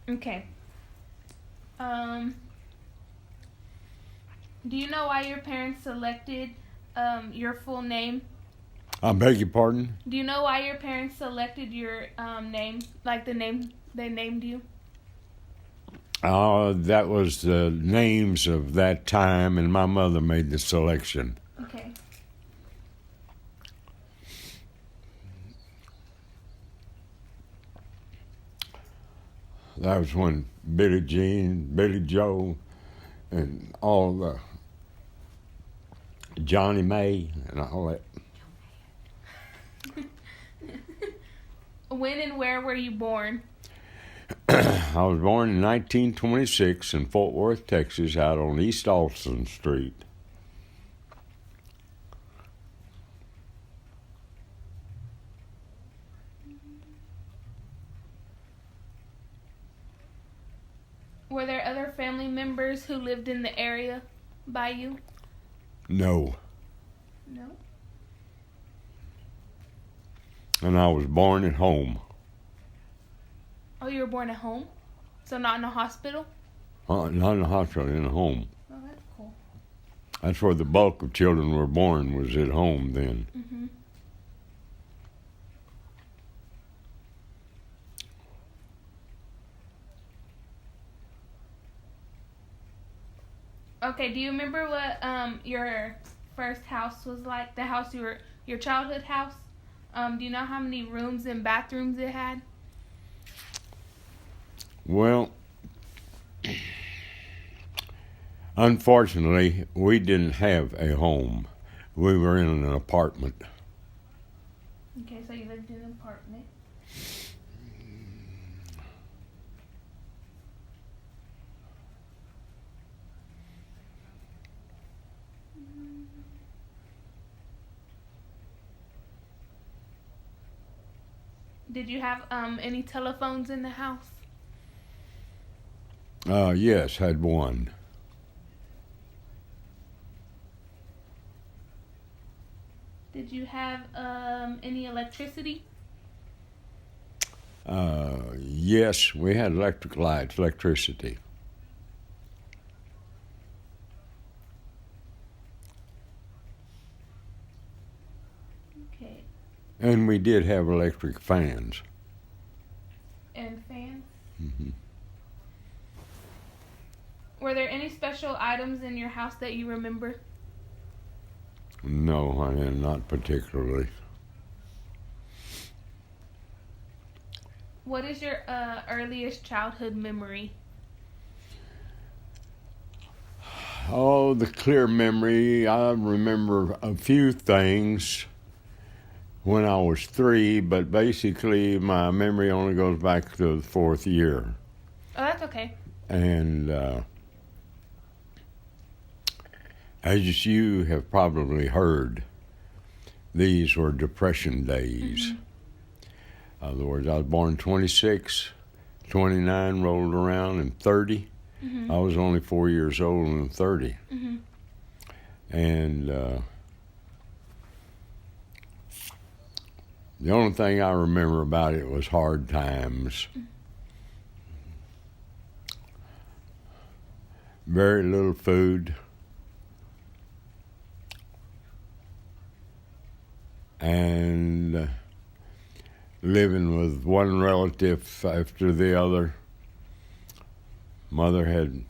Okay. Do you know why your parents selected your full name? I beg your pardon? Do you know why your parents selected your name, like the name they named you? That was the names of that time, and my mother made the selection. Okay. That was when Billie Jean, Billy Joe, and all the Johnny May and all that. When and where were you born? I was born in 1926 in Fort Worth, Texas, out on East Austin Street. Were there other family members who lived in the area by you? No. No. And I was born at home. Oh, you were born at home? So not in a hospital? Not in a hospital, in a home. Oh, that's cool. That's where the bulk of children were born, was at home then. Mm-hmm. Okay, do you remember what your first house was like? The house your childhood house? Do you know how many rooms and bathrooms it had? Well, unfortunately, we didn't have a home. We were in an apartment. Okay, so you lived in an apartment. Did you have any telephones in the house? Yes, had one. Did you have any electricity? Yes, we had electric lights, electricity. Okay. And we did have electric fans. And fans? Mm-hmm. Were there any special items in your house that you remember? No, honey, not particularly. What is your earliest childhood memory? Oh, the clear memory. I remember a few things when I was 3, but basically my memory only goes back to the 4th year. Oh, that's okay. And as you have probably heard, these were Depression days. Mm-hmm. In other words, I was born 26, 29 rolled around, and 30. Mm-hmm. I was only 4 years old and 30. Mm-hmm. And the only thing I remember about it was hard times. Very little food. And living with one relative after the other. Mother had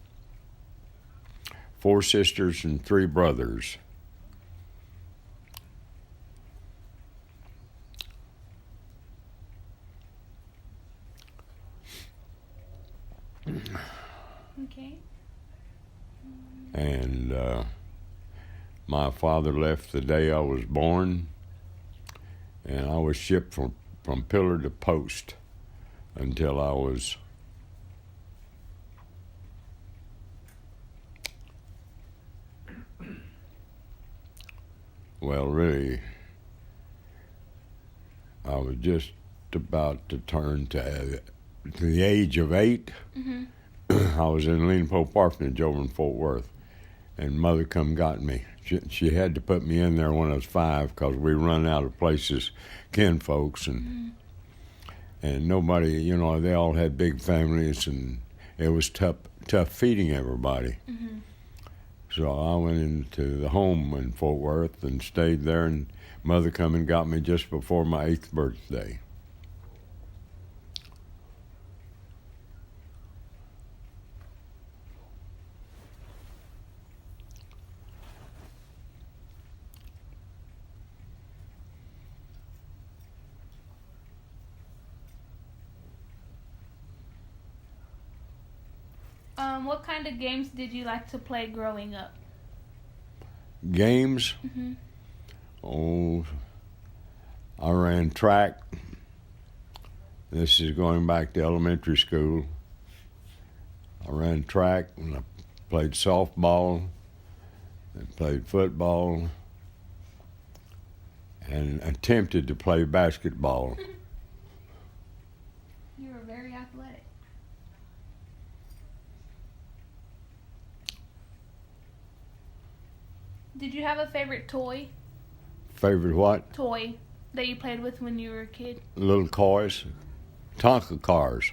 4 sisters and 3 brothers. Okay. And my father left the day I was born, and I was shipped from pillar to post until I was really, I was just about to turn to the age of 8. Mm-hmm. I was in Lena Pope Orphanage over in Fort Worth, and Mother come got me. She had to put me in there when I was 5 because we run out of places, kinfolks, and and nobody, you know, they all had big families, and it was tough feeding everybody. Mhm. So I went into the home in Fort Worth and stayed there, and mother come and got me just before my 8th birthday. What kind of games did you like to play growing up? Games? Mhm. Oh, I ran track. This is going back to elementary school. I ran track and I played softball and played football and attempted to play basketball. You were very athletic. Did you have a favorite toy? Favorite what? Toy that you played with when you were a kid? Little cars, Tonka cars.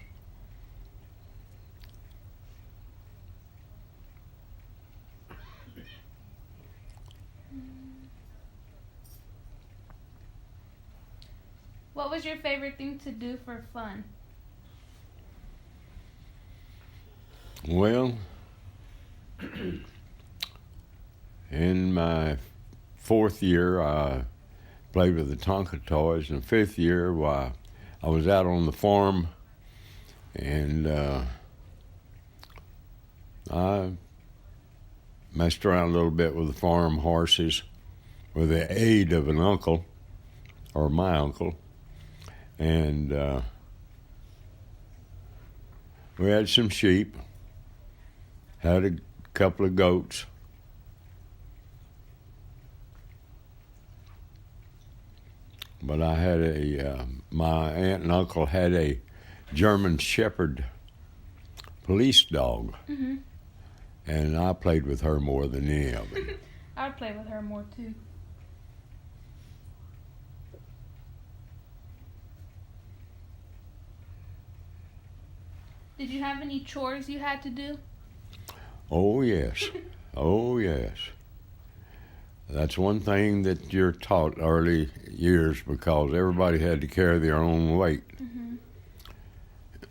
What was your favorite thing to do for fun? Well, in my 4th year, I played with the Tonka toys. In the 5th year, why, I was out on the farm, and I messed around a little bit with the farm horses with the aid of an uncle, or my uncle, and we had some sheep, had a couple of goats. But I had my aunt and uncle had a German Shepherd police dog, Mhm. and I played with her more than any of them. I'd play with her more too. Did you have any chores you had to do? Oh, yes. Oh, yes. That's one thing that you're taught early years, because everybody had to carry their own weight.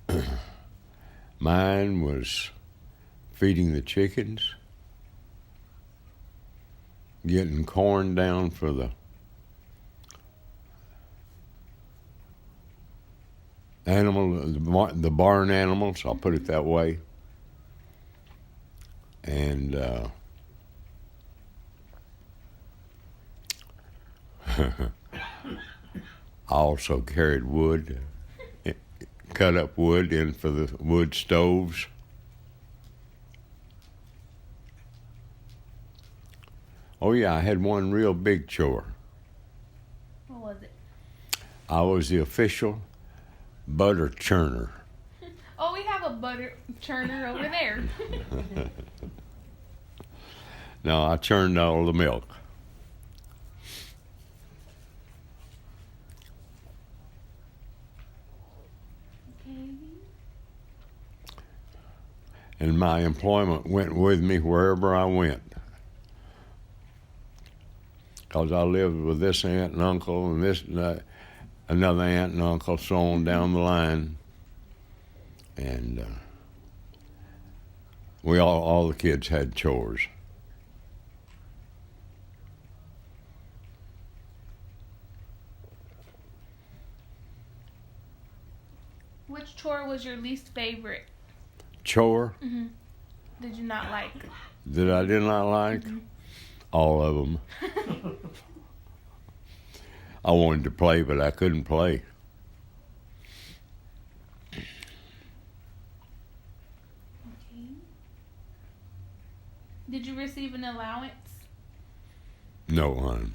Mhm. Mine was feeding the chickens, getting corn down for the the barn animals, I'll put it that way. And I also carried wood, cut up wood in for the wood stoves. Oh yeah, I had one real big chore. What was it? I was the official butter churner. Oh, we have a butter churner over there. Now I churned all the milk. Okay. And my employment went with me wherever I went. Because I lived with this aunt and uncle and this another aunt and uncle, so on down the line. And we all the kids had chores. Which chore was your least favorite? Chore Mhm. Did you not like? that I did not like? All of them. I wanted to play, but I couldn't play. Okay. Did you receive an allowance? No, hon.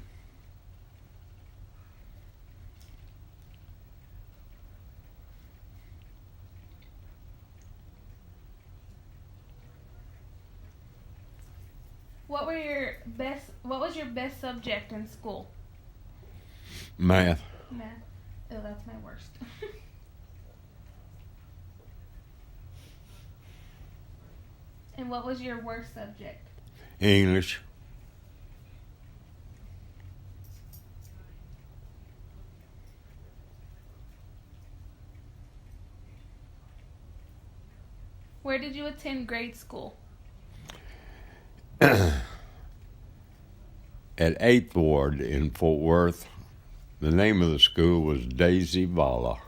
What was your best subject in school? Math. Math. Oh, that's my worst. And what was your worst subject? English. Where did you attend grade school? At 8th Ward in Fort Worth. The name of the school was Daisy Vala.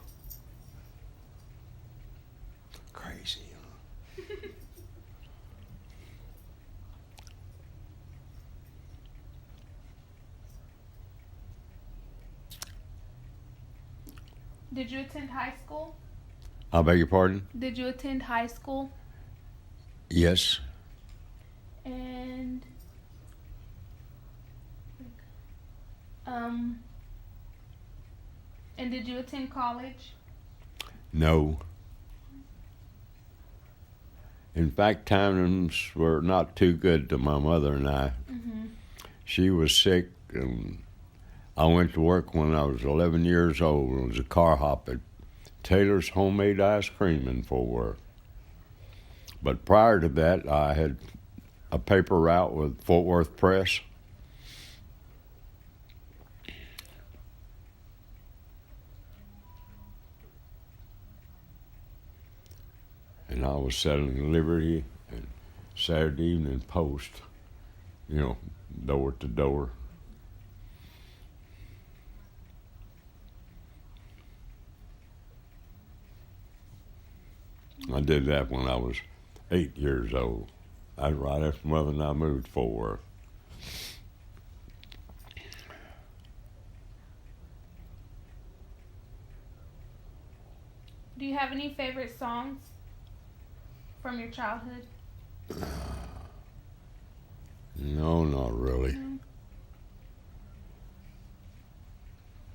Crazy, huh? Did you attend high school? I beg your pardon? Did you attend high school? Yes. And um and did you attend college? No. In fact, times were not too good to my mother and I. Mm-hmm. She was sick, and I went to work when I was 11 years old. It was a car hop at Taylor's Homemade Ice Cream in Fort Worth. But prior to that, I had a paper route with Fort Worth Press. And I was selling Liberty and Saturday Evening Post, door to door. I did that when I was 8 years old. That's right after Mother and I moved to Fort Worth. Do you have any favorite songs from your childhood? No, not really. No.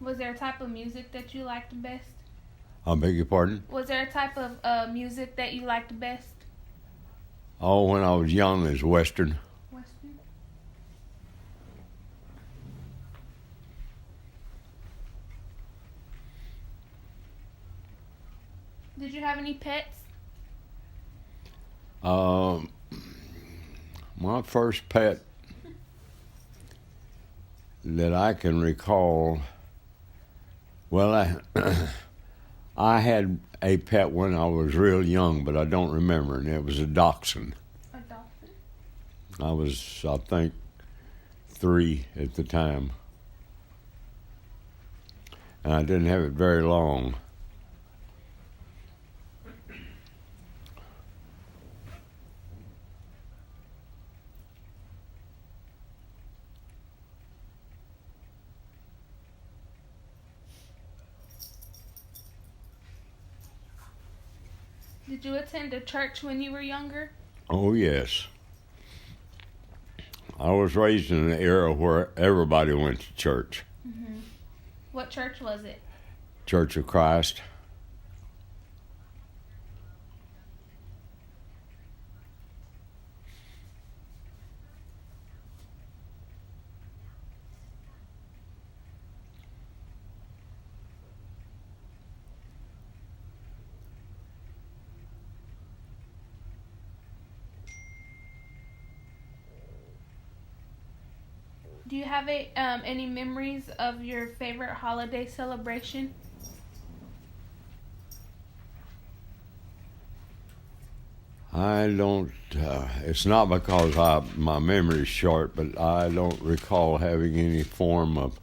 Was there a type of music that you liked best? I beg your pardon? Was there a type of music that you liked best? Oh, when I was young, it was Western. Western. Did you have any pets? My first pet that I can recall, well, I had a pet when I was real young, but I don't remember, and it was a dachshund. A dachshund? I was, I think, 3 at the time. And I didn't have it very long. Did you attend a church when you were younger? Oh, yes. I was raised in an era where everybody went to church. Mm-hmm. What church was it? Church of Christ. Do you have any memories of your favorite holiday celebration? I don't, it's not because my memory is short, but I don't recall having any form of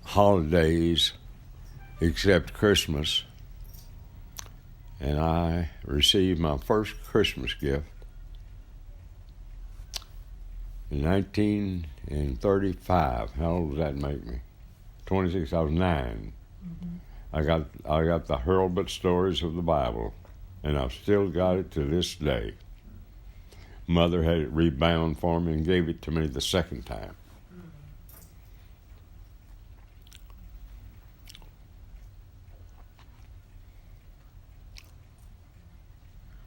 holidays except Christmas. And I received my first Christmas gift in 1935. How old does that make me? 26. I was 9. Mm-hmm. I got the Hurlbut stories of the Bible, and I've still got it to this day. Mother had it rebound for me and gave it to me the second time.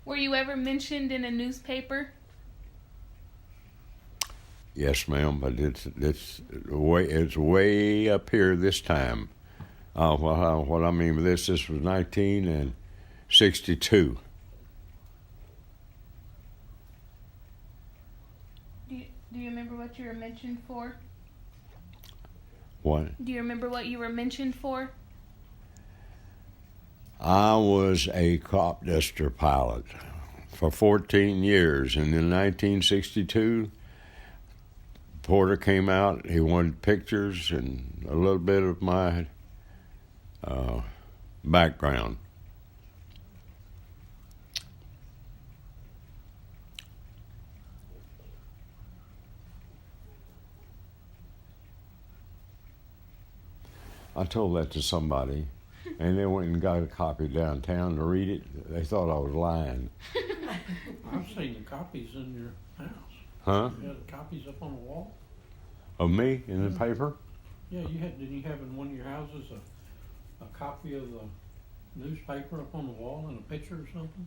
Were you ever mentioned in a newspaper? Yes, ma'am, but it's way up here this time. What I mean by this was 1962. Do you remember what you were mentioned for? What? Do you remember what you were mentioned for? I was a crop duster pilot for 14 years, and in 1962, Porter came out. He wanted pictures and a little bit of my background. I told that to somebody, and they went and got a copy downtown to read it. They thought I was lying. I've seen the copies in your house. Huh? You had the copies up on the wall? Of me in the paper? Yeah, didn't you have in one of your houses a copy of the newspaper up on the wall and a picture or something?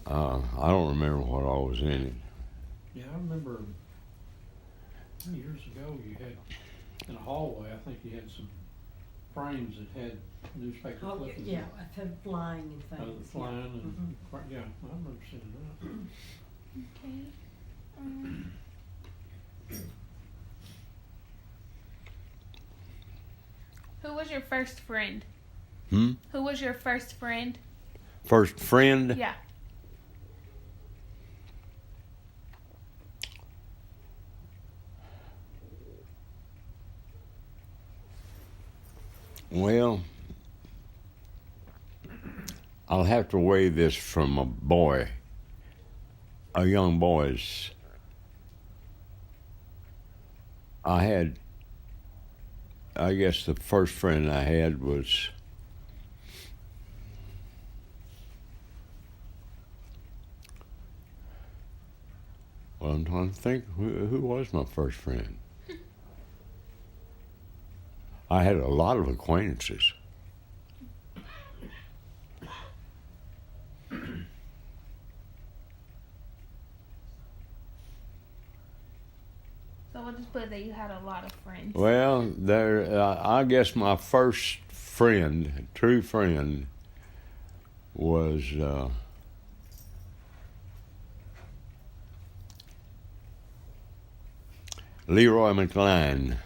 I don't remember what all was in it. Yeah, I remember years ago you had, in a hallway, I think you had some frames that had newspaper clippings. Yeah, I had flying and Of things. the flying and, yeah, I remember seeing that. Okay. Who was your first friend? Hmm? Who was your first friend? First friend? Yeah. Well, I'll have to weigh this from a young boy's. I guess the first friend I had was well, I'm trying to think who was my first friend. I had a lot of acquaintances. So we'll just put that you had a lot of friends. Well, I guess my first friend, true friend, was Leroy McLean.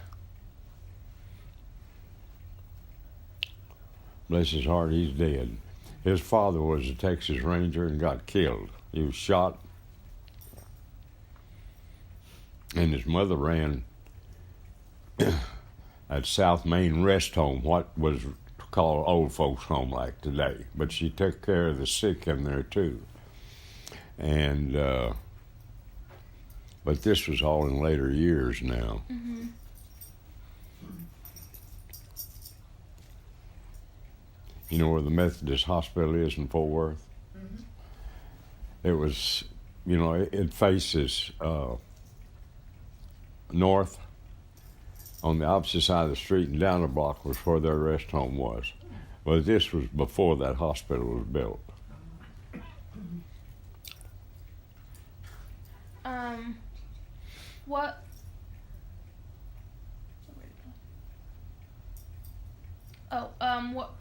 Bless his heart, he's dead. His father was a Texas Ranger and got killed. He was shot. And his mother ran at South Main Rest Home, what was called old folks home like today. But she took care of the sick in there too. And but this was all in later years now. Mm-hmm. You know where the Methodist Hospital is in Fort Worth? Mm-hmm. It was, it faces north. On the opposite side of the street and down the block was where their rest home was. Well, this was before that hospital was built.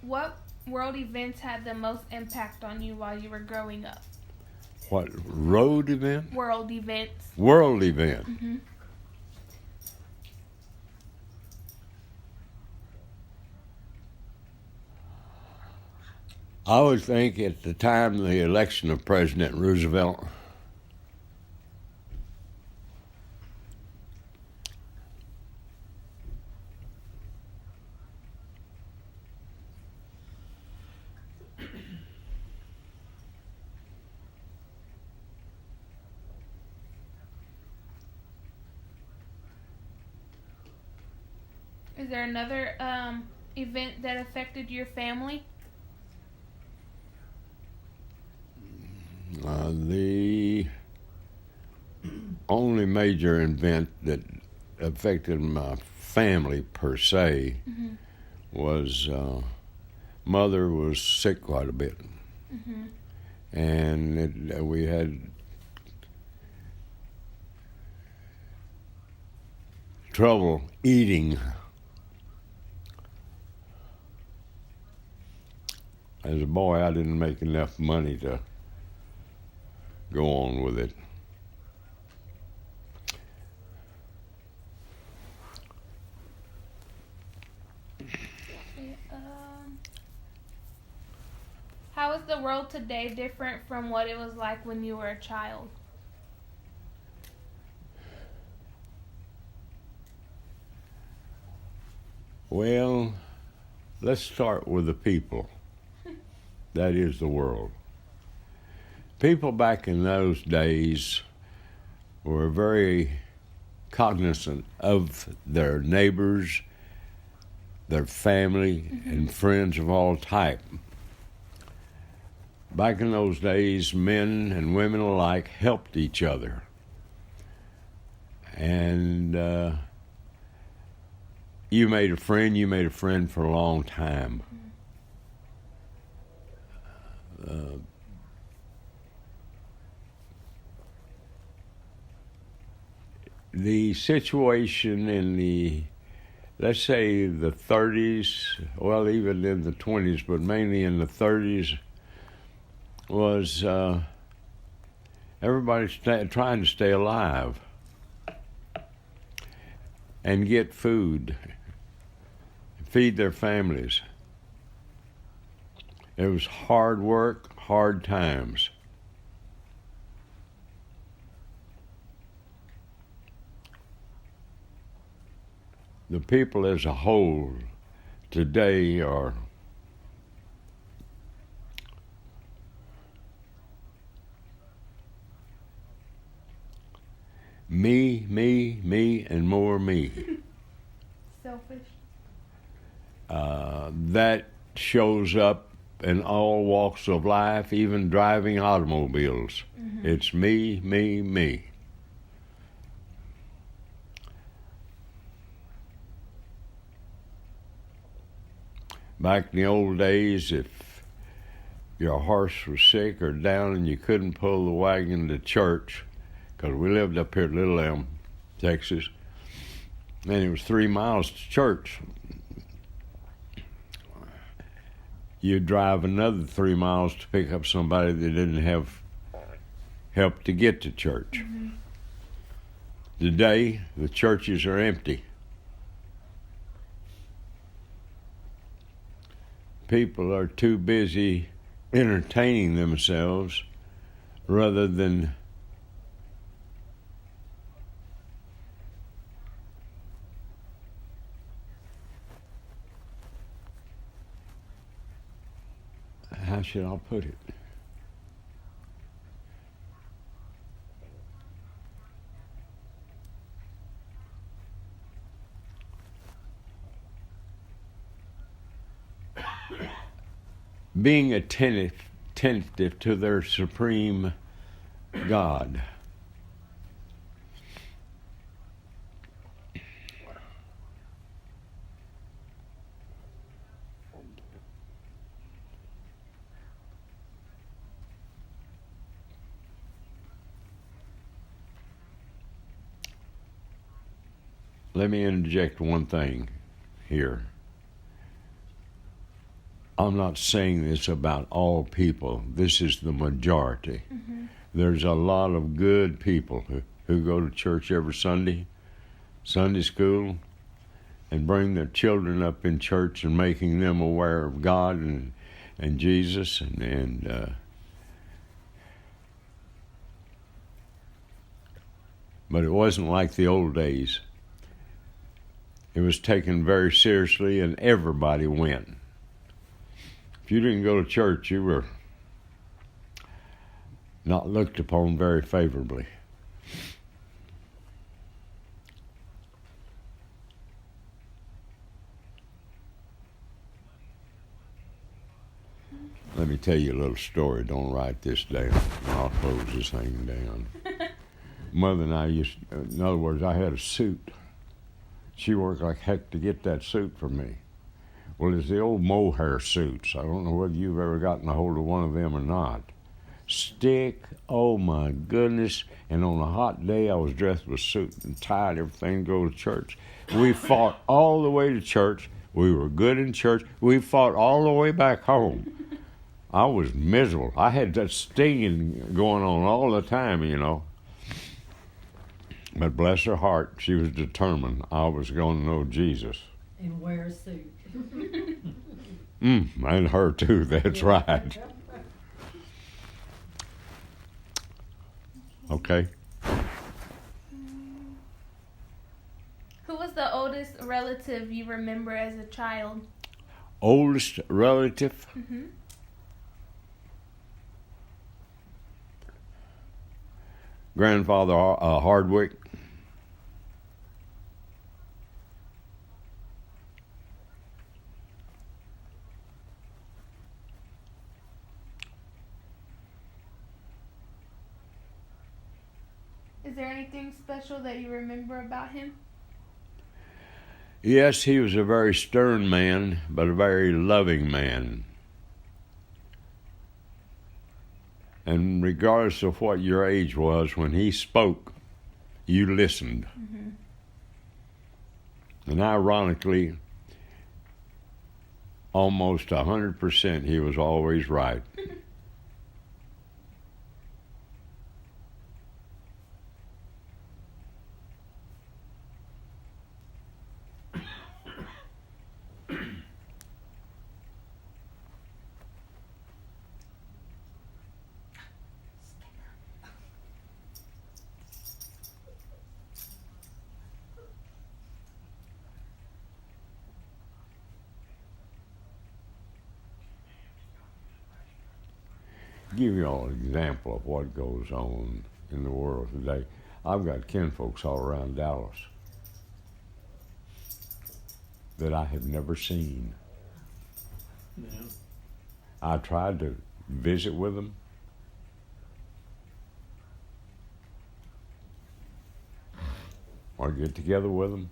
What world events had the most impact on you while you were growing up? What road event? World events. World event. Mm-hmm. I would think at the time of the election of President Roosevelt, Is there another event that affected your family? the only major event that affected my family per se Mm-hmm. was mother was sick quite a bit. Mm-hmm. And we had trouble eating. as a boy, I didn't make enough money to go on with it. How is the world today different from what it was like when you were a child? Well, let's start with the people. That is the world. People back in those days were very cognizant of their neighbors, their family, and friends of all type. Back in those days, men and women alike helped each other. And you made a friend for a long time. The situation in the, let's say, the 30s, well, even in the 20s, but mainly in the 30s, was everybody trying to stay alive and get food, feed their families. It was hard work, hard times. The people as a whole today are me, and more me. Selfish. That shows up in all walks of life, even driving automobiles. Mm-hmm. It's me. Back in the old days, if your horse was sick or down and you couldn't pull the wagon to church, because we lived up here at Little Elm, Texas, and it was 3 miles to church. You'd drive another 3 miles to pick up somebody that didn't have help to get to church. Mm-hmm. Today, the churches are empty. People are too busy entertaining themselves rather than how should I put it? Being attentive to their supreme God. Let me interject one thing here. I'm not saying this about all people. This is the majority. Mm-hmm. There's a lot of good people who go to church every Sunday school, and bring their children up in church and making them aware of God and Jesus but it wasn't like the old days. It was taken very seriously, and everybody went. If you didn't go to church, you were not looked upon very favorably. Let me tell you a little story. Don't write this down. I'll close this thing down. Mother and I in other words, I had a suit. She worked like heck to get that suit for me. Well, it's the old mohair suits. I don't know whether you've ever gotten a hold of one of them or not. Stick, oh my goodness. And on a hot day, I was dressed with a suit and tie and everything to go to church. We fought all the way to church. We were good in church. We fought all the way back home. I was miserable. I had that stinging going on all the time, you know. But bless her heart, she was determined I was going to know Jesus. And wear a suit. And her too, that's right. Okay. Who was the oldest relative you remember as a child? Oldest relative? Grandfather Hardwick. Is there anything special that you remember about him? Yes, he was a very stern man, but a very loving man. And regardless of what your age was, when he spoke, you listened. And ironically, almost 100%, he was always right. Give you all an example of what goes on in the world today. I've got kinfolks all around Dallas that I have never seen. Yeah. I tried to visit with them. Or get together with them.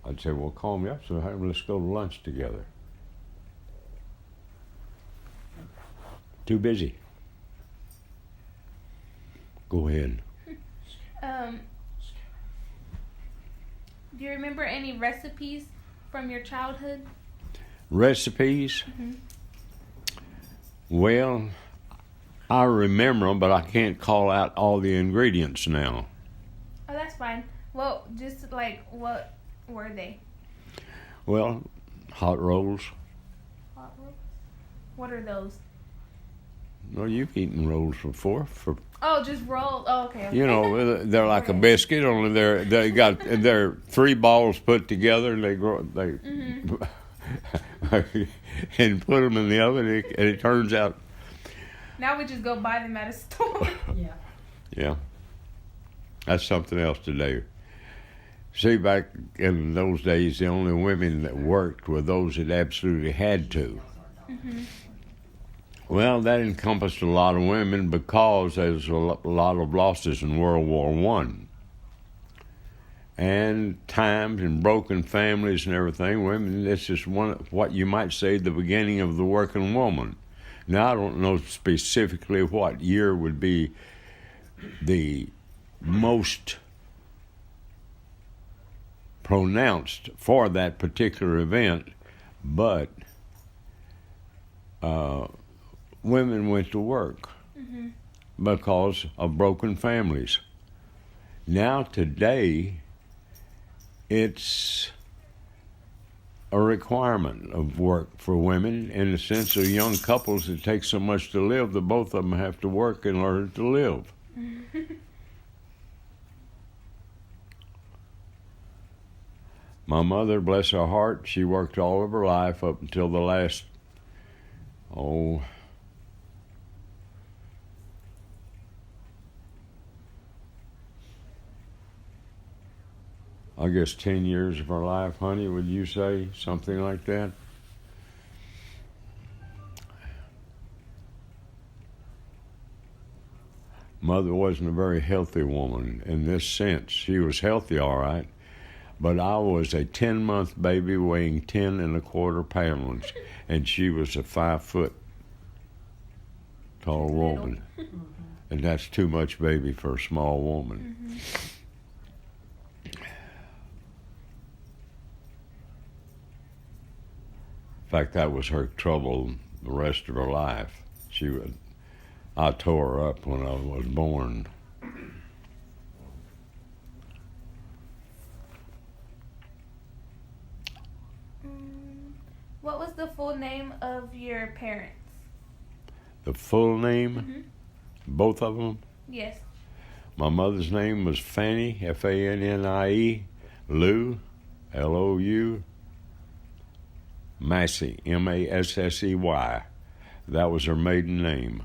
I'd say, well, call me up, so let's go to lunch together. Too busy. Go ahead. Do you remember any recipes from your childhood? Recipes? Well, I remember them, but I can't call out all the ingredients now. Oh, that's fine. Well, just like, what were they? Well, hot rolls. Hot rolls? What are those? Well, you've eaten rolls before. Oh, just roll. Oh, okay. You know, they're like a Okay. biscuit, only they're 3 balls put together, and they and put them in the oven, and it turns out. Now we just go buy them at a store. Yeah. Yeah, that's something else to do. See, back in those days, the only women that worked were those that absolutely had to. Well, that encompassed a lot of women because there's a lot of losses in World War I. And times and broken families and everything. Women, this is what you might say the beginning of the working woman. Now, I don't know specifically what year would be the most pronounced for that particular event, but women went to work because of broken families. Now, today, it's a requirement of work for women in the sense of young couples that take so much to live that both of them have to work in order to live. My mother, bless her heart, she worked all of her life up until the last, I guess 10 years of her life, honey, would you say? Something like that? Mother wasn't a very healthy woman in this sense. She was healthy, all right, but I was a 10-month baby weighing 10 1/4 pounds, and she was a 5-foot tall woman. And that's too much baby for a small woman. fact, that was her trouble the rest of her life. I tore her up when I was born. What was the full name of your parents? The full name, Mm-hmm. both of them. Yes. My mother's name was Fannie, Fannie, Lou, Lou, Massey, Massey. That was her maiden name.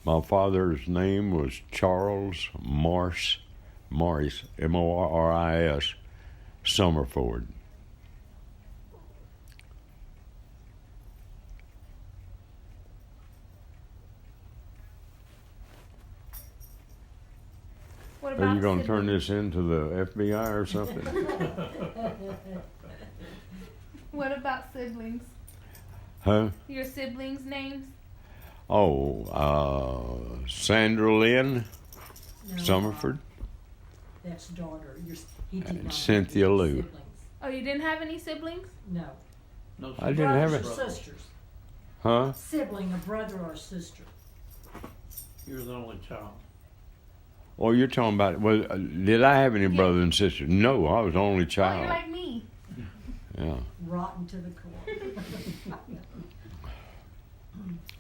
My father's name was Charles Morris, Morris, Morris, Summerford. What Are about you going to turn siblings? this into the FBI or something? What about siblings? Huh? Your siblings' names? Oh, Sandra Lynn No, Summerford. That's daughter. He did And not have Cynthia any Lou. siblings. Oh, you didn't have any siblings? No. No, I didn't have Brothers it. or sisters. Huh? Sibling, a brother or sister. You're the only child. Oh, you're talking about, well, did I have any Yeah. brothers and sisters? No, I was the only Oh, you're child. like me. Yeah. Rotten to the core.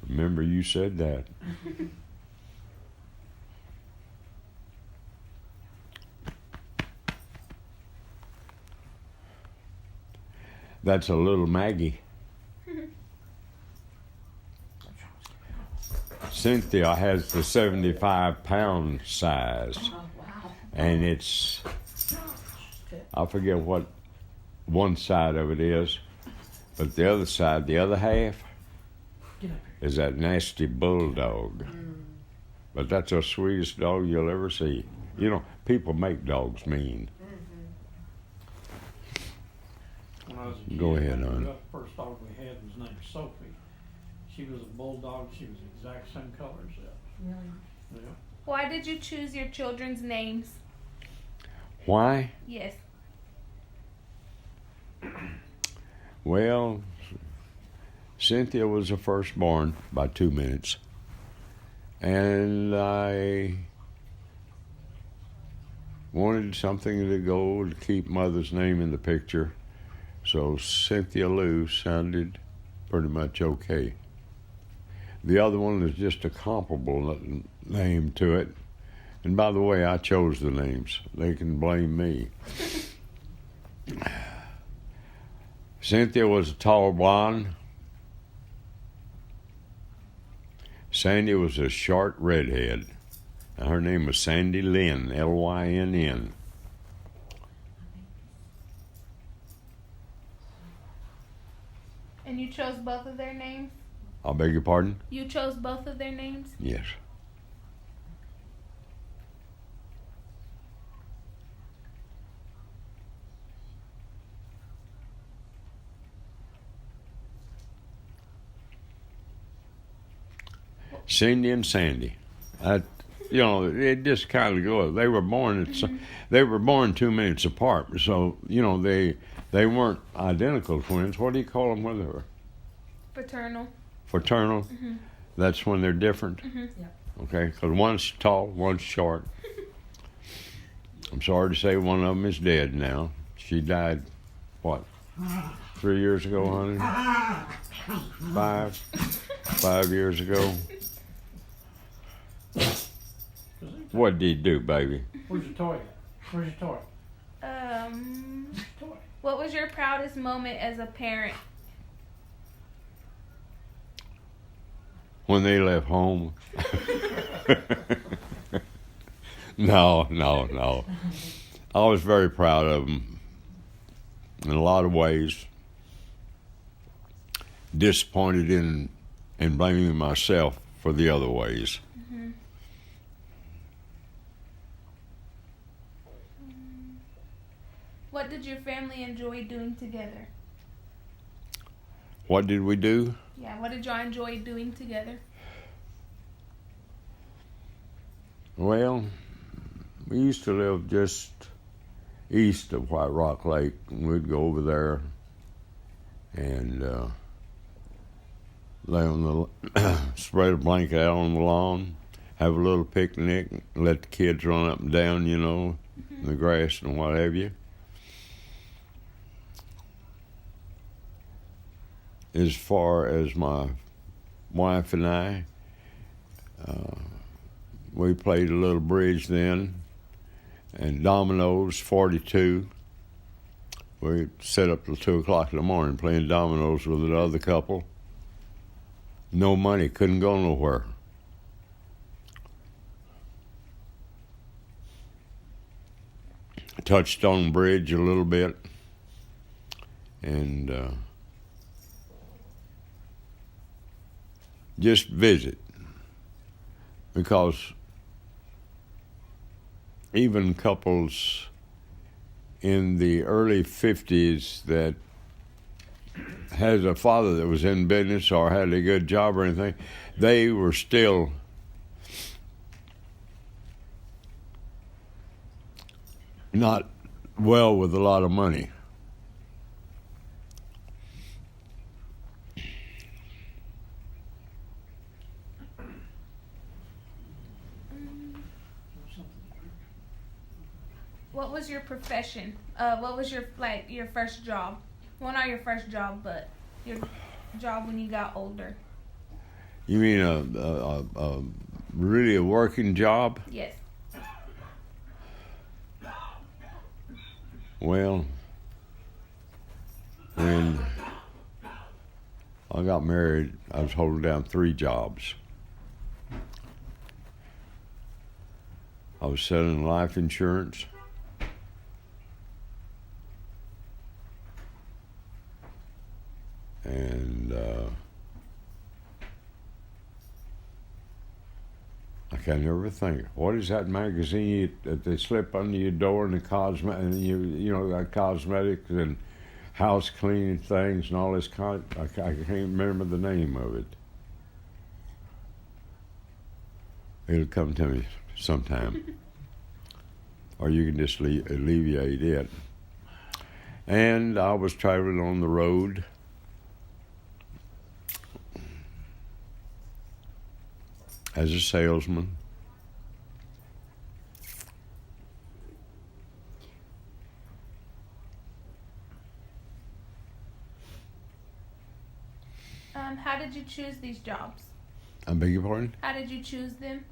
Remember you said that. That's a little Maggie. Cynthia has the 75-pound size, Oh, wow. and I forget what one side of it is, but the other side, the other half, Get up is that nasty bulldog. But that's the sweetest dog you'll ever see. You know, people make dogs mean. When I was a kid, Go ahead, when I hon. grew up, the first dog we had was named Sophie. She was a bulldog. She was the exact same color as that. Really? Yeah. Why did you choose your children's names? Why? Yes. Well, Cynthia was the firstborn by 2 minutes. And I wanted something to go to keep mother's name in the picture. So Cynthia Lou sounded pretty much okay. The other one is just a comparable name to it. And by the way, I chose the names. They can blame me. Cynthia was a tall blonde. Sandy was a short redhead. And her name was Sandy Lynn, Lynn. And you chose both of their names? I beg your pardon? You chose both of their names? Yes. Cindy and Sandy. It just kind of goes. They were born they were born 2 minutes apart, so they weren't identical twins. What do you call them when they were Fraternal. fraternal? That's when they're different. Yeah. Okay, because one's tall, one's short. I'm sorry to say one of them is dead now. She died, what, 3 years ago, honey? 5 years ago. What did he do, baby? Where's your toy at? Where's your toy? Toy. What was your proudest moment as a parent? When they left home. No. I was very proud of them in a lot of ways. Disappointed in blaming myself for the other ways. What did your family enjoy doing together? What did we do? Yeah, what did y'all enjoy doing together? Well, We used to live just east of White Rock Lake, and we'd go over there and lay on the spread a blanket out on the lawn, have a little picnic, let the kids run up and down, you know, in the grass and what have you. As far as my wife and I, we played a little bridge then, and dominoes, 42. We set up till 2 o'clock in the morning playing dominoes with another couple. No money, couldn't go nowhere. Touchstone Bridge a little bit, and just visit, because even couples in the early 50s that had a father that was in business or had a good job or anything, they were still not well with a lot of money. What was your profession? What was your first job? Well, not your first job, but your job when you got older. You mean really a working job? Yes. Well, when I got married, I was holding down 3 jobs. I was selling life insurance. And I can never think. What is that magazine that they slip under your door and and you know, got cosmetics and house cleaning things and all this kind. I can't remember the name of it. It'll come to me sometime, or you can just alleviate it. And I was traveling on the road. As a salesman. How did you choose these jobs? I beg your pardon? How did you choose them?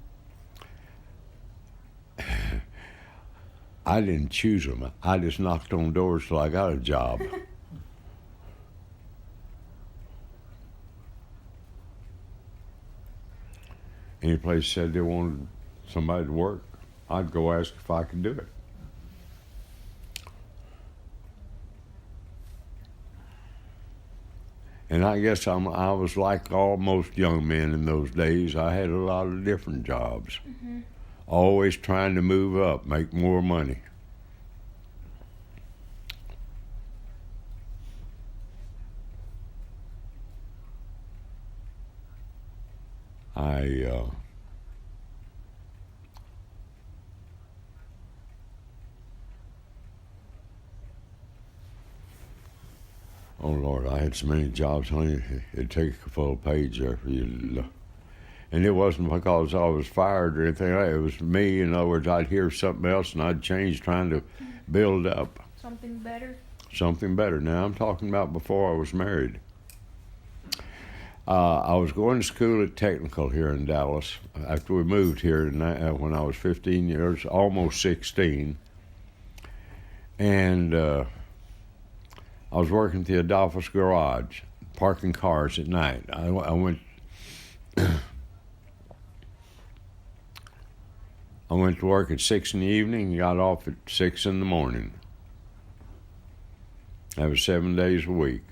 I didn't choose them. I just knocked on doors till I got a job. Any place said they wanted somebody to work, I'd go ask if I could do it. And I guess I was like all most young men in those days. I had a lot of different jobs. Mm-hmm. Always trying to move up, make more money. Oh Lord, I had so many jobs, honey. It'd take a full page there for you to look. And it wasn't because I was fired or anything like that. It was me. In other words, I'd hear something else and I'd change, trying to build up. Something better? Something better. Now, I'm talking about before I was married. I was going to school at Technical here in Dallas after we moved here when I was 15 years, almost 16. And I was working at the Adolphus Garage, parking cars at night. I went I went to work at 6 in the evening and got off at 6 in the morning. That was 7 days a week.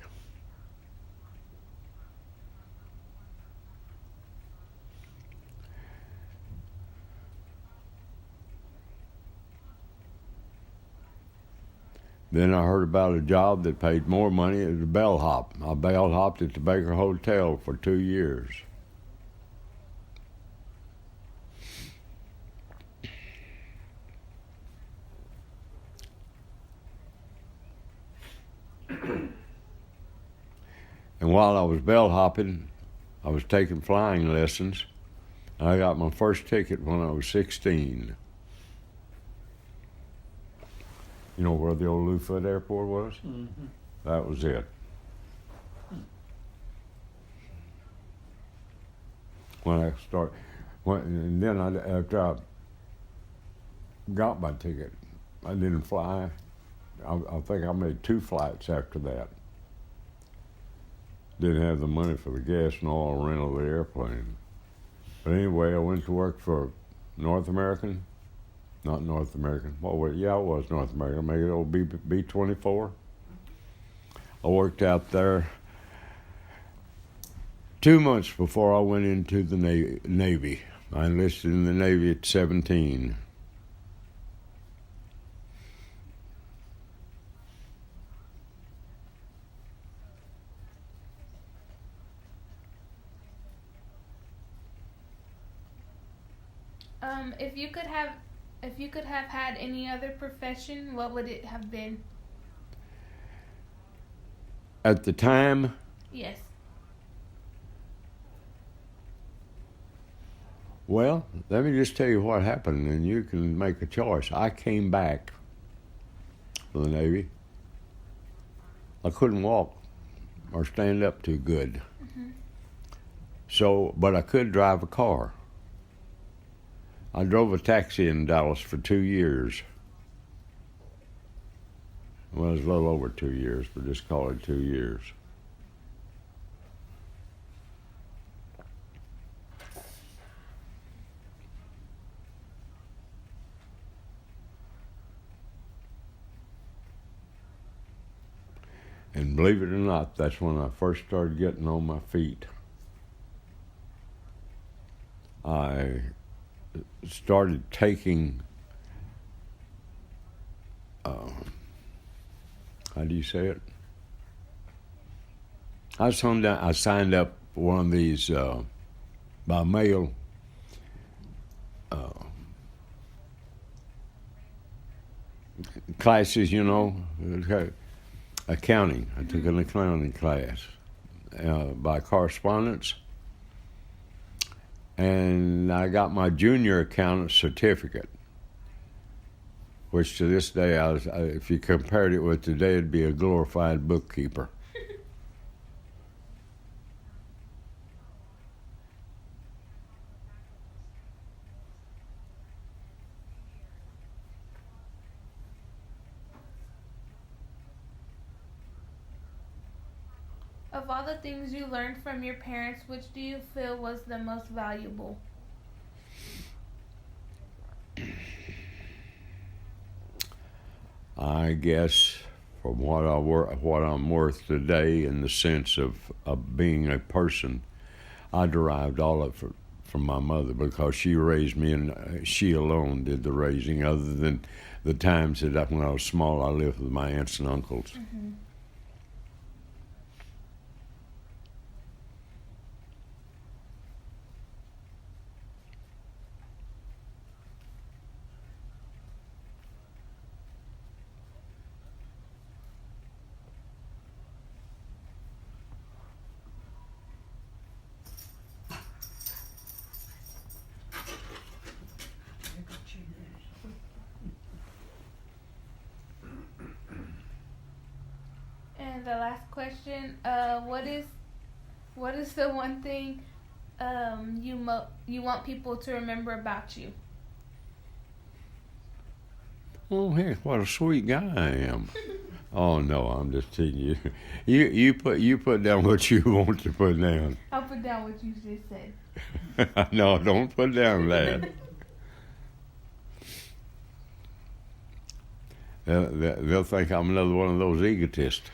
Then I heard about a job that paid more money as a bellhop. I bellhopped at the Baker Hotel for 2 years. And while I was bellhopping, I was taking flying lessons. I got my first ticket when I was 16. You know where the old Lou Foot Airport was? Mm-hmm. That was it. When I started, and then after I got my ticket, I didn't fly. I think I made 2 flights after that. Didn't have the money for the gas and oil rental of the airplane. But anyway, I went to work for North American. Not North American. Well, yeah, it was North American. Maybe it'll be B-24. I worked out there 2 months before I went into the Navy. I enlisted in the Navy at 17. If you could have had any other profession, what would it have been? At the time, Yes. well, let me just tell you what happened, and you can make a choice. I came back from the Navy. I couldn't walk or stand up too good. Mm-hmm. So, but I could drive a car. I drove a taxi in Dallas for 2 years. Well, it was a little over 2 years, but just call it 2 years. And believe it or not, that's when I first started getting on my feet. I started taking, how do you say it? I signed up for one of these by mail classes, you know, accounting. I took an accounting class by correspondence. And I got my junior accountant certificate, which to this day, if you compared it with today, it'd be a glorified bookkeeper. Of all the things you learned from your parents, which do you feel was the most valuable? I guess from what I'm worth today, in the sense of being a person, I derived all of it from my mother, because she raised me, and she alone did the raising, other than the times that when I was small I lived with my aunts and uncles. Mm-hmm. And the last question, what is the one thing you want people to remember about you? Oh, heck, what a sweet guy I am. Oh no, I'm just teasing you. You put down what you want to put down. I'll put down what you just said. No, don't put down that. They'll think I'm another one of those egotists.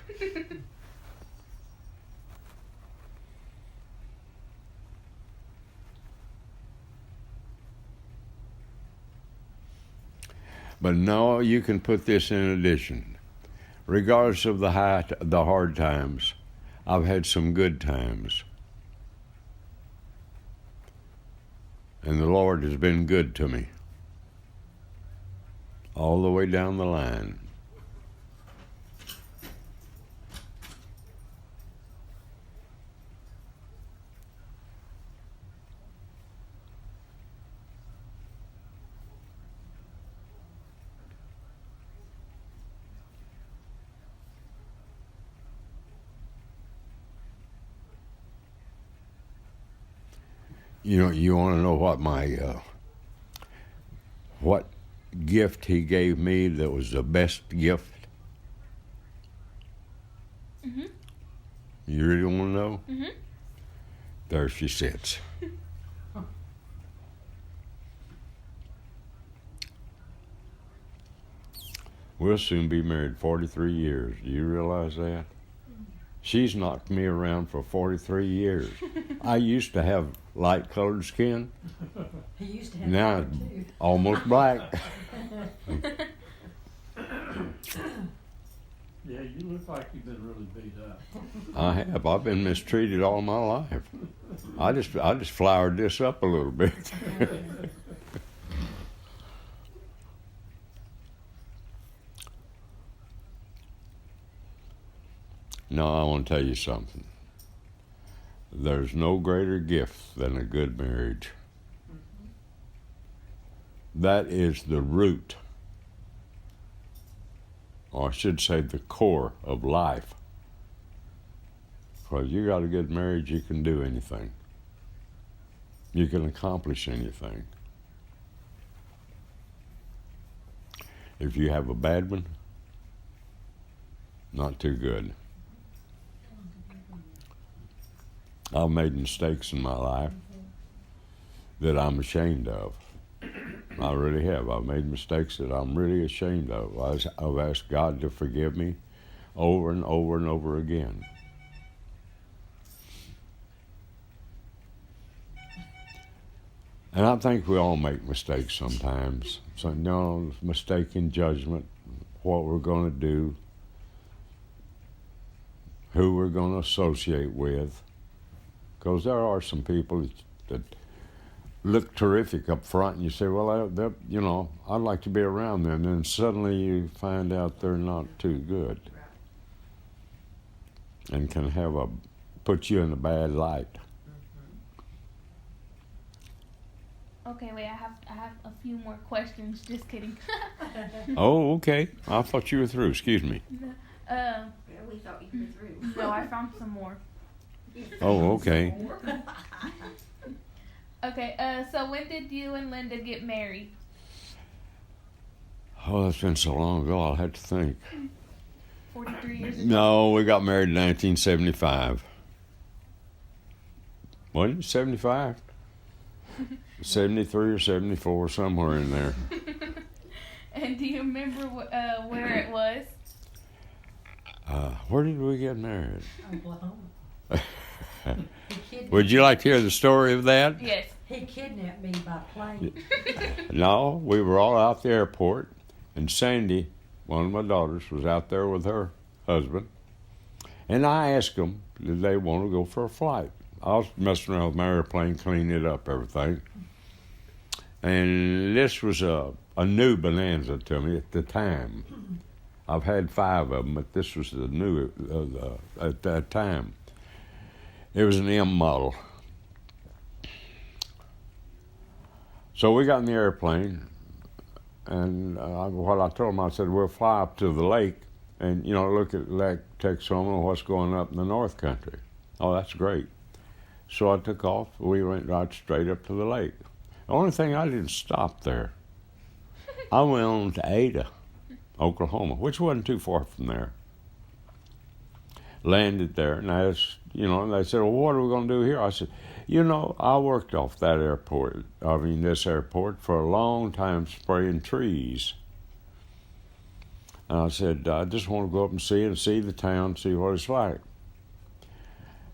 But no, you can put this in addition. Regardless of the hard times, I've had some good times. And the Lord has been good to me all the way down the line. You want to know what what gift he gave me that was the best gift? Mhm. You really want to know? Mhm. There she sits. We'll soon be married 43 years. Do you realize that? She's knocked me around for 43 years. I used to have light colored skin. He used to have Now that it's too. almost black. Yeah, you look like you've been really beat up. I have. I've been mistreated all my life. I just flowered this up a little bit. No, I want to tell you something. There's no greater gift than a good marriage. That is the root, or I should say the core of life. Because you got a good marriage, you can do anything. You can accomplish anything. If you have a bad one, not too good. I've made mistakes in my life that I'm ashamed of. I really have. I've made mistakes that I'm really ashamed of. I've asked God to forgive me over and over and over again. And I think we all make mistakes sometimes. So, mistake in judgment, what we're going to do, who we're going to associate with. Because there are some people that look terrific up front, and you say, well, I'd like to be around them. And then suddenly you find out they're not too good and can put you in a bad light. Okay, wait. I have a few more questions. Just kidding. Oh, okay. I thought you were through. Excuse me. Yeah, we thought you were through. No, I found some more. Oh, okay. Okay. So when did you and Linda get married? Oh, that's been so long ago, I'll have to think. 43 years ago. No, we got married in 1975. Wasn't it 75? 73 or 74, somewhere in there. And do you remember where it was? Where did we get married? Oklahoma. Would you like to hear the story of that? Yes. He kidnapped me by plane. No, we were all out the airport, and Sandy, one of my daughters, was out there with her husband. And I asked them, did they want to go for a flight? I was messing around with my airplane, cleaning it up, everything. And this was a new bonanza to me at the time. I've had 5 of them, but this was the new at that time. It was an M model. So we got in the airplane, and what I told them, I said, we'll fly up to the lake and, look at Lake Texoma and what's going up in the North Country. Oh, that's great. So I took off. We went right straight up to the lake. The only thing, I didn't stop there. I went on to Ada, Oklahoma, which wasn't too far from there. Landed there, and I asked, and they said, well, what are we going to do here? I said, I worked off this airport for a long time spraying trees. And I said, I just want to go up and see the town, see what it's like.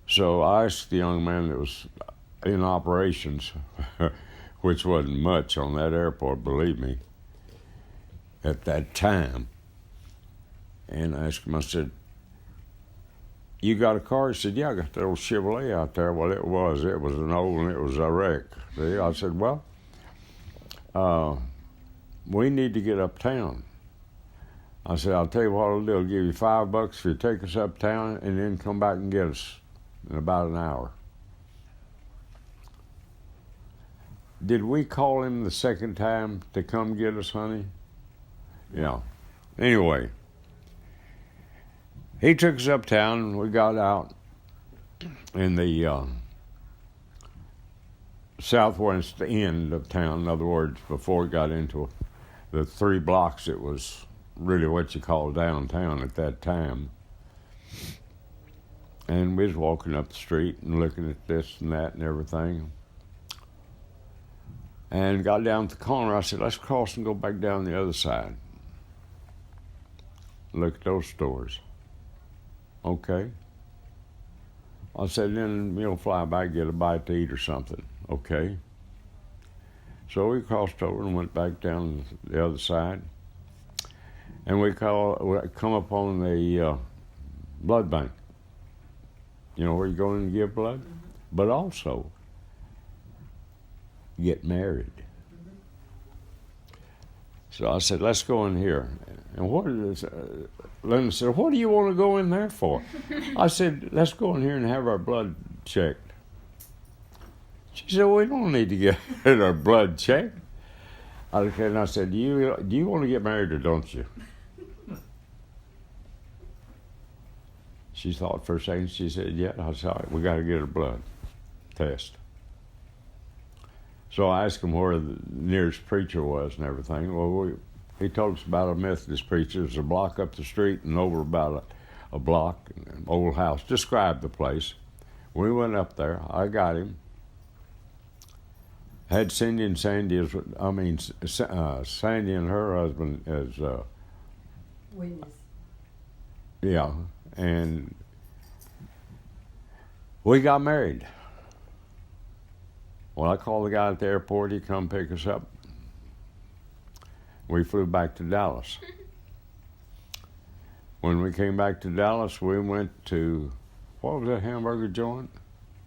So I asked the young man that was in operations, which wasn't much on that airport, believe me, at that time. And I asked him, I said, you got a car? He said, yeah, I got that old Chevrolet out there. Well, it was an old one, it was a wreck. See? I said, well, we need to get uptown. I said, I'll tell you what I'll do. I'll give you $5 if you take us uptown and then come back and get us in about an hour. Did we call him the second time to come get us, honey? Yeah. Anyway, he took us uptown and we got out in the southwest end of town. In other words, before it got into the 3 blocks, it was really what you call downtown at that time. And we was walking up the street and looking at this and that and everything. And got down to the corner. I said, let's cross and go back down the other side. Look at those stores. Okay. I said, then we'll fly back, get a bite to eat or something. Okay. So we crossed over and went back down the other side. And we come upon the blood bank. You know where you go in and give blood? Mm-hmm. But also get married. Mm-hmm. So I said, let's go in here. And what is Linda said, what do you want to go in there for? I said, let's go in here and have our blood checked. She said, we don't need to get our blood checked. And I said, do you want to get married or don't you? She thought for a second. She said, yeah. I said, all right, we got to get her blood test. So I asked him where the nearest preacher was and everything. Well, he told us about a Methodist preacher. There's a block up the street and over about a block, an old house. Described the place. We went up there. I got him. Had Sandy and Sandy Sandy and her husband as Witness. Yeah, and we got married. Well, I called the guy at the airport. He come pick us up. We flew back to Dallas. When we came back to Dallas, we went to, what was that hamburger joint?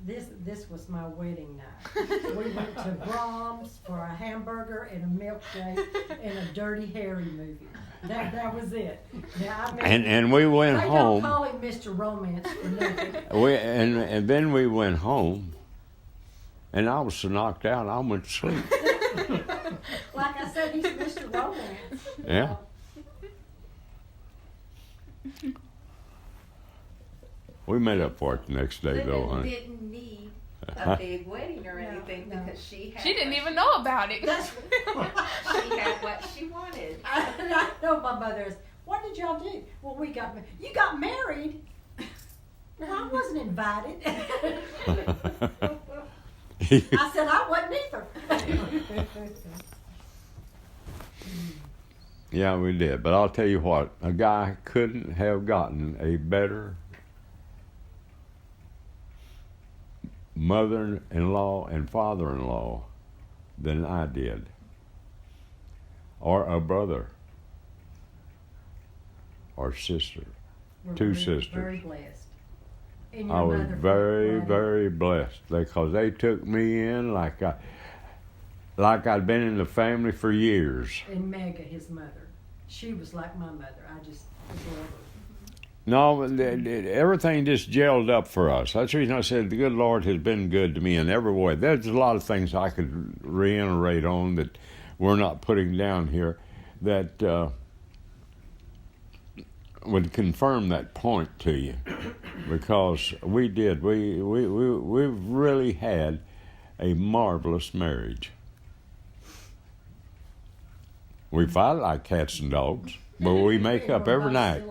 This was my wedding night. We went to Brahms for a hamburger and a milkshake and a Dirty Harry movie. That was it. Yeah, I mean, and we went they home. Don't call him Mr. Romance for nothing. And then we went home, and I was so knocked out I went to sleep. Like I said, he's Mr. Romance. Yeah. We made up for it the next day, though, Linda honey. didn't need a big wedding or No, anything no. because she had. She didn't even know about it. She had what she wanted. I know my mother is. What did y'all do? Well, we got married. You got married? Well, I wasn't invited. I said I wasn't either. Yeah, we did. But I'll tell you what, a guy couldn't have gotten a better mother-in-law and father-in-law than I did, or a brother or sister. We're Two very, sisters. Very blessed. And your I was mother very, felt very blessed because they took me in like I'd been in the family for years. And Mega, his mother, she was like my mother. I just adore her. No, everything just gelled up for us. That's the reason I said the good Lord has been good to me in every way. There's a lot of things I could reiterate on that we're not putting down here that would confirm that point to you, because we did. We've really had a marvelous marriage. We fight like cats and dogs, but we make up every night.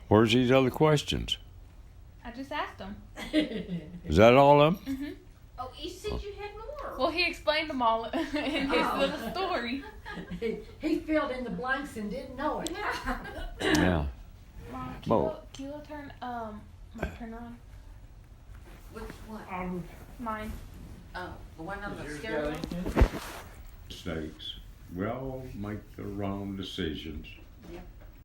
Where's these other questions? I just asked him. Is that all of them? Mm-hmm. Oh, you said you had more. Well, he explained them all in his little story. He filled in the blanks and didn't know it. Yeah. Mom, Well- can you turn my turn on? Which one? Mine. Oh, the one on the Yours stereo. got anything? Mistakes. We all make the wrong decisions. Yep.